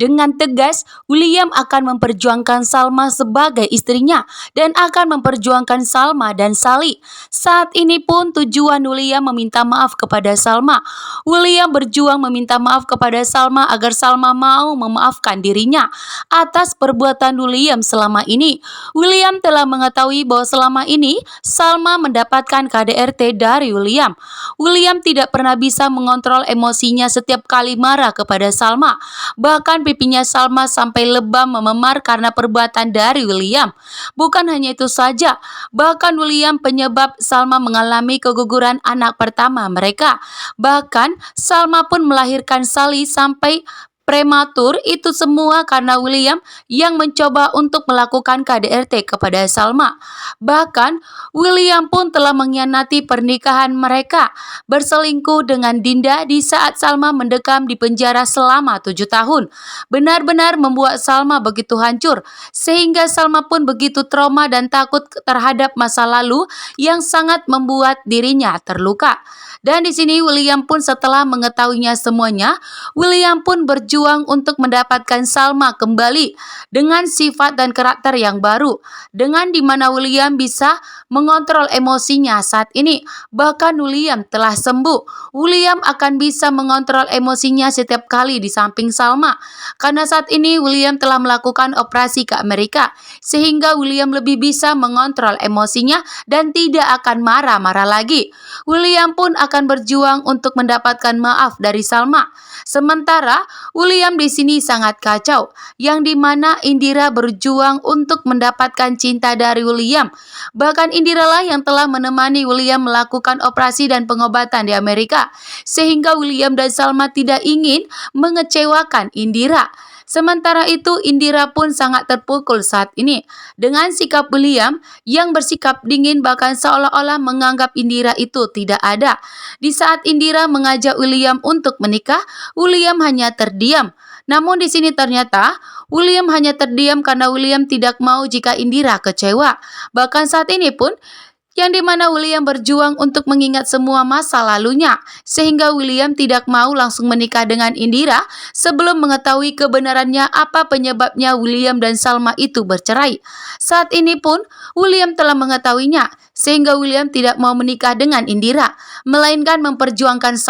Dengan tegas, William akan memperjuangkan Salma sebagai istrinya dan akan memperjuangkan Salma dan Sally. Saat ini pun tujuan William meminta maaf kepada Salma. William berjuang meminta maaf kepada Salma agar Salma mau memaafkan dirinya atas perbuatan William selama ini. William telah mengetahui bahwa selama ini Salma mendapatkan KDRT dari William. William tidak pernah bisa mengontrol emosinya setiap kali marah kepada Salma. Bahkan pipinya Salma sampai lebam mememar karena perbuatan dari William. Bukan hanya itu saja, bahkan William penyebab Salma mengalami keguguran anak pertama mereka. Bahkan Salma pun melahirkan Sally sampai prematur, itu semua karena William yang mencoba untuk melakukan KDRT kepada Salma. Bahkan William pun telah mengkhianati pernikahan mereka, berselingkuh dengan Dinda di saat Salma mendekam di penjara selama 7 tahun. Benar-benar membuat Salma begitu hancur, sehingga Salma pun begitu trauma dan takut terhadap masa lalu yang sangat membuat dirinya terluka. Dan di sini William pun setelah mengetahuinya semuanya, William pun berjuang untuk mendapatkan Salma kembali dengan sifat dan karakter yang baru, dengan dimana William bisa mengontrol emosinya saat ini. Bahkan William telah sembuh. William akan bisa mengontrol emosinya setiap kali di samping Salma, karena saat ini William telah melakukan operasi ke Amerika, sehingga William lebih bisa mengontrol emosinya dan tidak akan marah-marah lagi. William pun akan berjuang untuk mendapatkan maaf dari Salma. Sementara William di sini sangat kacau, yang dimana Indira berjuang untuk mendapatkan cinta dari William. Bahkan Indira lah yang telah menemani William melakukan operasi dan pengobatan di Amerika, sehingga William dan Salma tidak ingin mengecewakan Indira. Sementara itu Indira pun sangat terpukul saat ini dengan sikap William yang bersikap dingin, bahkan seolah-olah menganggap Indira itu tidak ada. Di saat Indira mengajak William untuk menikah, William hanya terdiam. Namun di sini ternyata William hanya terdiam karena William tidak mau jika Indira kecewa. Bahkan saat ini pun yang dimana William berjuang untuk mengingat semua masa lalunya, sehingga William tidak mau langsung menikah dengan Indira sebelum mengetahui kebenarannya apa penyebabnya William dan Salma itu bercerai. Saat ini pun William telah mengetahuinya, sehingga William tidak mau menikah dengan Indira, melainkan memperjuangkan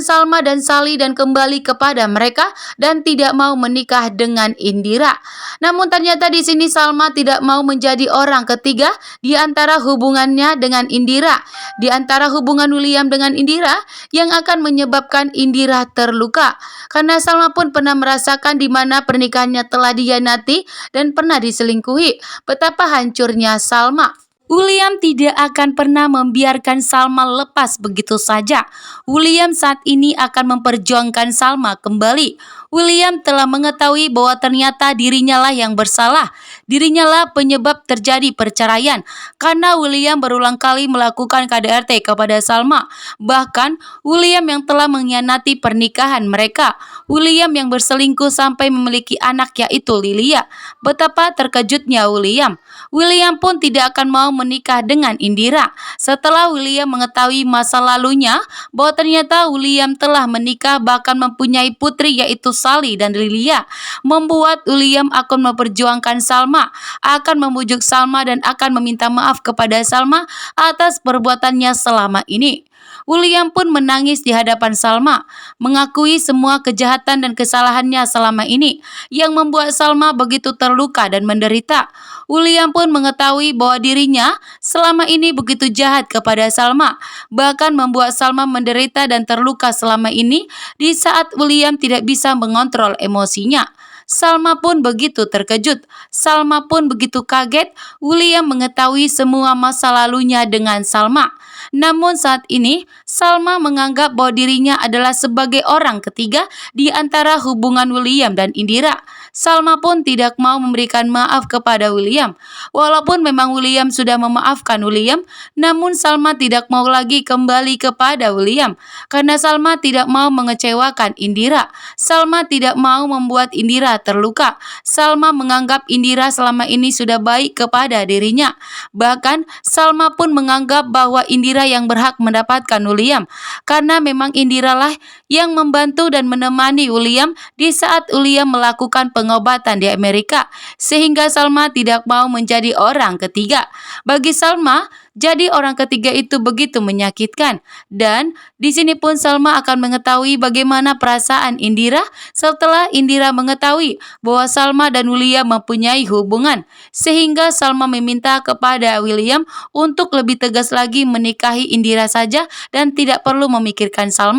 Salma dan Sally dan kembali kepada mereka dan tidak mau menikah dengan Indira. Namun ternyata di sini Salma tidak mau menjadi orang ketiga di antara hubungannya dengan Indira, di antara hubungan William dengan Indira yang akan menyebabkan Indira terluka. Karena Salma pun pernah merasakan di mana pernikahannya telah dikhianati dan pernah diselingkuhi. Betapa hancurnya Salma. William tidak akan pernah membiarkan Salma lepas begitu saja. William saat ini akan memperjuangkan Salma kembali. William telah mengetahui bahwa ternyata dirinya lah yang bersalah. Dirinya lah penyebab terjadi perceraian. Karena William berulang kali melakukan KDRT kepada Salma. Bahkan William yang telah mengkhianati pernikahan mereka. William yang berselingkuh sampai memiliki anak, yaitu Lilia. Betapa terkejutnya William. William pun tidak akan mau menikah dengan Indira. Setelah William mengetahui masa lalunya bahwa ternyata William telah menikah bahkan mempunyai putri, yaitu Sally dan Lilia, membuat William akan memperjuangkan Salma, akan membujuk Salma dan akan meminta maaf kepada Salma atas perbuatannya selama ini. William pun menangis di hadapan Salma, mengakui semua kejahatan dan kesalahannya selama ini yang membuat Salma begitu terluka dan menderita. William pun mengetahui bahwa dirinya selama ini begitu jahat kepada Salma, bahkan membuat Salma menderita dan terluka selama ini di saat William tidak bisa mengontrol emosinya. Salma pun begitu terkejut. Salma pun begitu kaget William mengetahui semua masa lalunya dengan Salma. Namun saat ini Salma menganggap bahwa dirinya adalah sebagai orang ketiga di antara hubungan William dan Indira. Salma pun tidak mau memberikan maaf kepada William. Walaupun memang William sudah memaafkan William, namun Salma tidak mau lagi kembali kepada William. Karena Salma tidak mau mengecewakan Indira. Salma tidak mau membuat Indira terluka. Salma menganggap Indira selama ini sudah baik kepada dirinya. Bahkan Salma pun menganggap bahwa Indira Indira yang berhak mendapatkan William, karena memang Indira lah yang membantu dan menemani William di saat William melakukan pengobatan di Amerika, sehingga Salma tidak mau menjadi orang ketiga. Bagi Salma, jadi orang ketiga itu begitu menyakitkan, dan di sini pun Salma akan mengetahui bagaimana perasaan Indira setelah Indira mengetahui bahwa Salma dan William mempunyai hubungan, sehingga Salma meminta kepada William untuk lebih tegas lagi menikahi Indira saja dan tidak perlu memikirkan Salma.